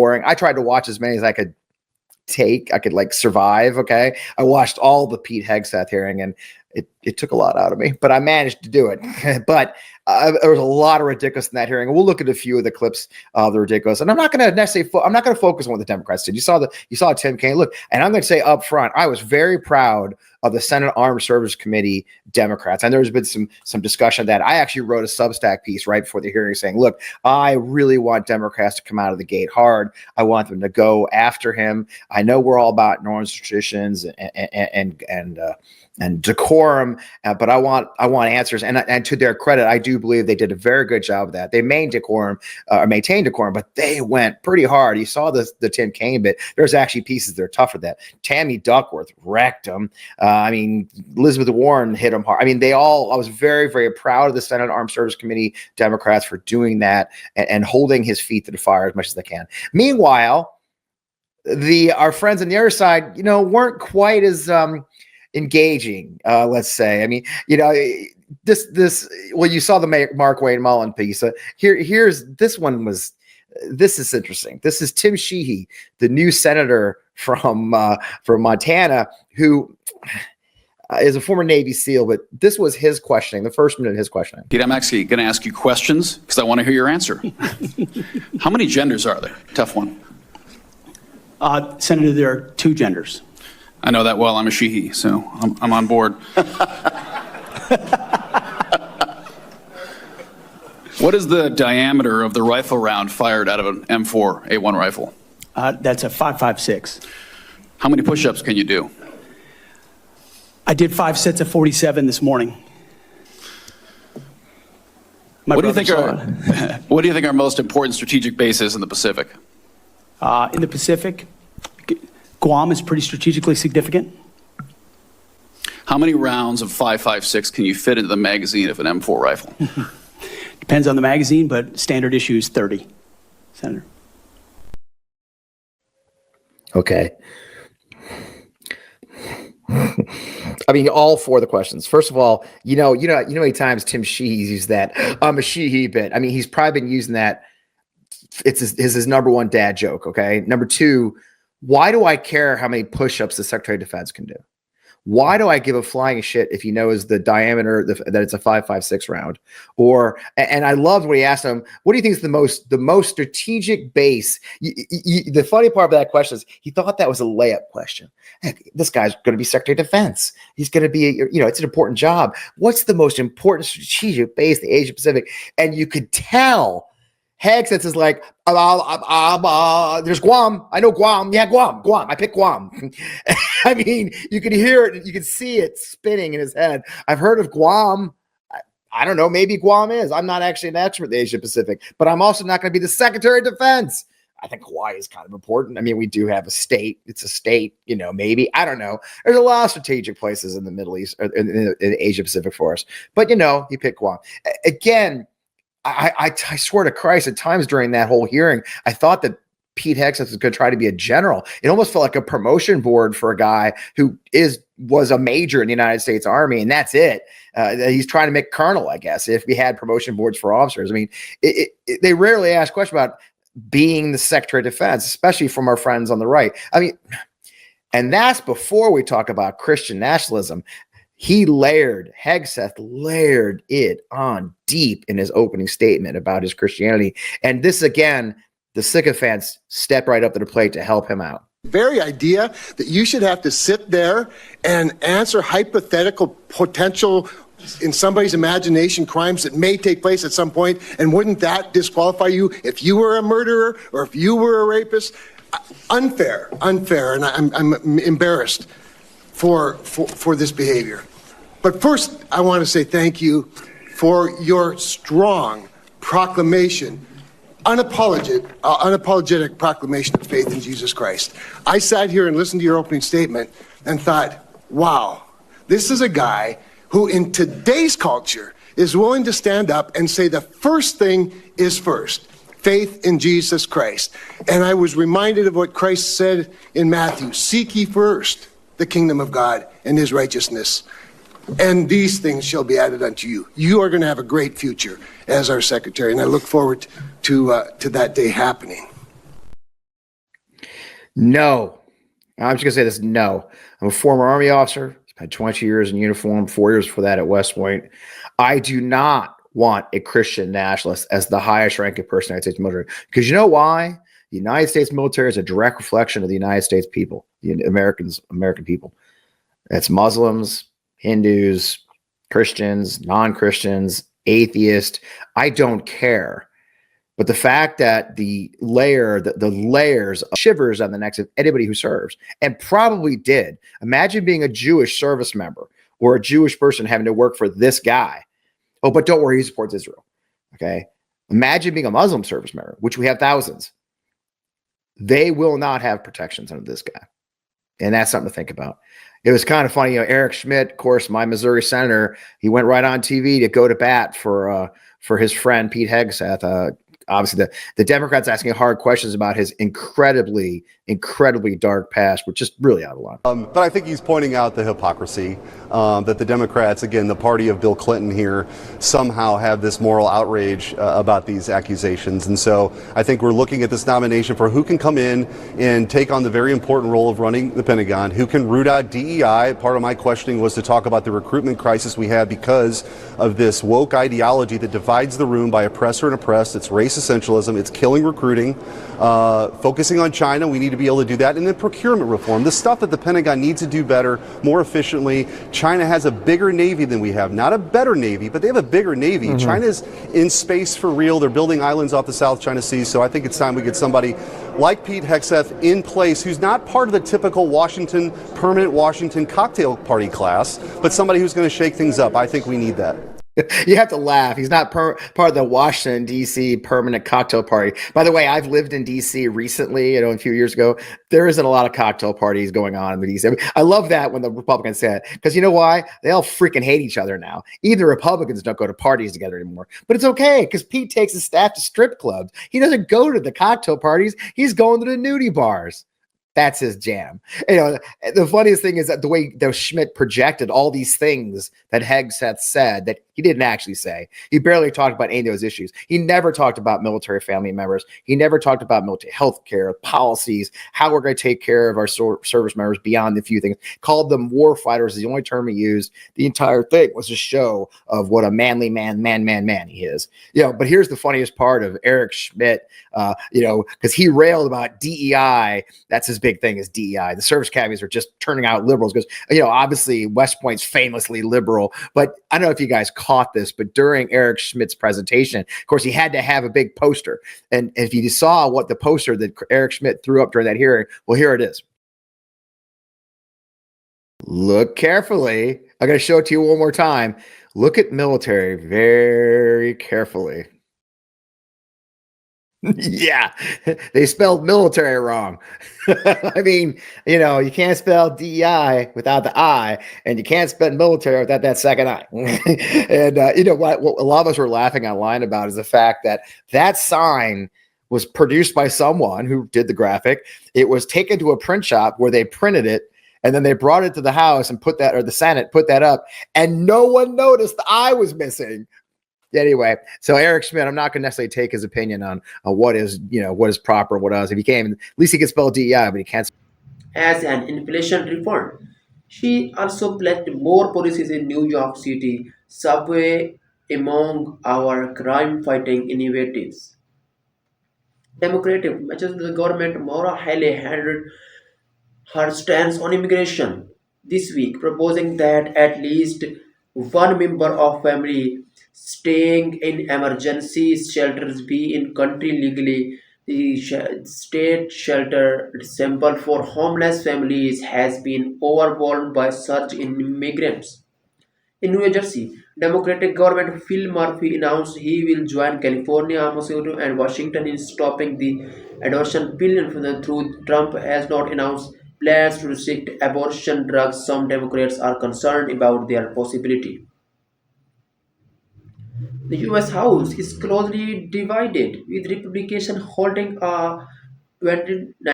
boring. I tried to watch as many as I could like survive. Okay. I watched all the Pete Hegseth hearing, and it took a lot out of me, but I managed to do it. But there was a lot of ridiculous in that hearing. And we'll look at a few of the clips of the ridiculous. And I'm not going to necessarily, I'm not going to focus on what the Democrats did. You saw Tim Kaine. Look, and I'm going to say up front, I was very proud of the Senate Armed Services Committee Democrats. And there's been some discussion that I actually wrote a Substack piece right before the hearing saying, look, I really want Democrats to come out of the gate hard. I want them to go after him. I know we're all about norms, traditions, and decorum, but I want answers. And to their credit, I do believe they did a very good job of that. They maintained decorum, but they went pretty hard. You saw the Tim Kaine bit. There's actually pieces that are tougher than that. Tammy Duckworth wrecked him. Elizabeth Warren hit him hard. I was very, very proud of the Senate Armed Services Committee Democrats for doing that and holding his feet to the fire as much as they can. Meanwhile, our friends on the other side, weren't quite as engaging, let's say. You saw the Mark Wayne Mullen piece. This is interesting. This is Tim Sheehy, the new senator from Montana, who is a former Navy SEAL, but this was his questioning, the first minute of his questioning. Pete, I'm actually going to ask you questions because I want to hear your answer. How many genders are there? Tough one. Senator, there are 2 genders. I know that well. I'm a Sheehy, so I'm on board. What is the diameter of the rifle round fired out of an M4A1 rifle? That's a 5.56. How many push-ups can you do? I did 5 sets of 47 this morning. What do you think are most important strategic bases in the Pacific? In the Pacific, Guam is pretty strategically significant. How many rounds of 5.56 can you fit into the magazine of an M4 rifle? Depends on the magazine, but standard issue is 30, Senator. Okay. All 4 of the questions. First of all, you know how many times Tim Sheehy's used that I'm a Sheehy bit. He's probably been using that. It's his number 1 dad joke. Okay. Number 2, why do I care how many push-ups the Secretary of Defense can do? Why do I give a flying shit if he knows the diameter that it's a 5.56 round? And I loved when he asked him, what do you think is the most strategic base? The funny part of that question is he thought that was a layup question. Heck, this guy's going to be Secretary of Defense. He's going to be, it's an important job. What's the most important strategic base in the Asia Pacific? And you could tell Hegseth is like, there's Guam. I know Guam. Yeah, Guam. I picked Guam. You could hear it. You could see it spinning in his head. I've heard of Guam. I don't know. Maybe Guam is. I'm not actually an expert in the Asia Pacific, but I'm also not going to be the Secretary of Defense. I think Hawaii is kind of important. We do have a state. It's a state, maybe. I don't know. There's a lot of strategic places in the Middle East, in the Asia Pacific for us. But, you pick Guam. Again, I swear to Christ, at times during that whole hearing, I thought that Pete Hegseth was going to try to be a general. It almost felt like a promotion board for a guy who was a major in the United States Army, and that's it. He's trying to make colonel, I guess, if we had promotion boards for officers. They rarely ask questions about being the Secretary of Defense, especially from our friends on the right. And that's before we talk about Christian nationalism. Hegseth layered it on deep in his opening statement about his Christianity. And this, again, the sycophants stepped right up to the plate to help him out. Very idea that you should have to sit there and answer hypothetical potential in somebody's imagination crimes that may take place at some point, and wouldn't that disqualify you if you were a murderer or if you were a rapist? Unfair, and I'm embarrassed for this behavior. But first, I want to say thank you for your strong proclamation, unapologetic proclamation of faith in Jesus Christ. I sat here and listened to your opening statement and thought, wow, this is a guy who in today's culture is willing to stand up and say the first thing is first, faith in Jesus Christ. And I was reminded of what Christ said in Matthew, seek ye first the kingdom of God and his righteousness, and these things shall be added unto you. You are going to have a great future as our secretary, and I look forward to that day happening. No. I'm just gonna say this. No. I'm a former Army officer. Spent 20 years in uniform, 4 years for that at West Point. I do not want a Christian nationalist as the highest ranking person in the United States military. Because you know why? The United States military is a direct reflection of the United States people, the American people. It's Muslims, Hindus, Christians, non-Christians, atheists. I don't care. But the fact that the layers of shivers on the necks of anybody who serves, and probably did. Imagine being a Jewish service member or a Jewish person having to work for this guy. Oh, but don't worry, he supports Israel. Okay. Imagine being a Muslim service member, which we have thousands. They will not have protections under this guy. And that's something to think about. It was kind of funny, Eric Schmidt, of course, my Missouri senator, he went right on TV to go to bat for his friend Pete Hegseth. Obviously, the Democrats asking hard questions about his incredibly dark past, which just really out of line. But I think he's pointing out the hypocrisy that the Democrats, again, the party of Bill Clinton here, somehow have this moral outrage about these accusations. And so I think we're looking at this nomination for who can come in and take on the very important role of running the Pentagon, who can root out DEI. Part of my questioning was to talk about the recruitment crisis we have because of this woke ideology that divides the room by oppressor and oppressed. It's race essentialism. It's killing recruiting. Focusing on China, we need to be able to do that. And then procurement reform, the stuff that the Pentagon needs to do better, more efficiently. China has a bigger Navy than we have. Not a better Navy, but they have a bigger Navy. Mm-hmm. China's in space for real. They're building islands off the South China Sea. So I think it's time we get somebody like Pete Hegseth in place who's not part of the typical permanent Washington cocktail party class, but somebody who's going to shake things up. I think we need that. You have to laugh. He's not part of the Washington, D.C. permanent cocktail party. By the way, I've lived in D.C. recently, a few years ago. There isn't a lot of cocktail parties going on in the D.C. I love that when the Republicans say it, because you know why? They all freaking hate each other now. Even the Republicans don't go to parties together anymore. But it's okay, because Pete takes his staff to strip clubs. He doesn't go to the cocktail parties. He's going to the nudie bars. That's his jam. The funniest thing is that the way that Schmidt projected all these things that Hegseth said that he didn't actually say. He barely talked about any of those issues. He never talked about military family members. He never talked about military health care, policies, how we're going to take care of our service members beyond the few things. Called them war fighters is the only term he used. The entire thing was a show of what a manly man he is. But here's the funniest part of Eric Schmidt, because he railed about DEI. That's his big thing is DEI. The service academies are just turning out liberals because, obviously West Point's famously liberal, but I don't know if you guys caught this, but during Eric Schmidt's presentation, of course, he had to have a big poster. And if you saw what the poster that Eric Schmidt threw up during that hearing, well, here it is. Look carefully. I'm going to show it to you one more time. Look at military very carefully. Yeah, they spelled military wrong. I mean, you can't spell DEI without the I, and you can't spell military without that second I. And what a lot of us were laughing online about is the fact that that sign was produced by someone who did the graphic. It was taken to a print shop where they printed it, and then they brought it to the House and the Senate put that up, and no one noticed the I was missing. Anyway, so Eric Schmidt, I'm not going to necessarily take his opinion on what is proper, what else. If he can, at least he can spell DEI, but he can't. As an inflation reform, she also pledged more policies in New York City subway among our crime-fighting initiatives. Democratic measures the government Maura Haley handled her stance on immigration this week, proposing that at least one member of family staying in emergency shelters be in country legally. The state shelter sample for homeless families has been overwhelmed by surge in immigrants. In New Jersey, Democratic Governor Phil Murphy announced he will join California, Massachusetts, and Washington in stopping the adoption bill through Trump has not announced plans to restrict abortion drugs. Some Democrats are concerned about their possibility. The US House is closely divided, with Republicans holding a 29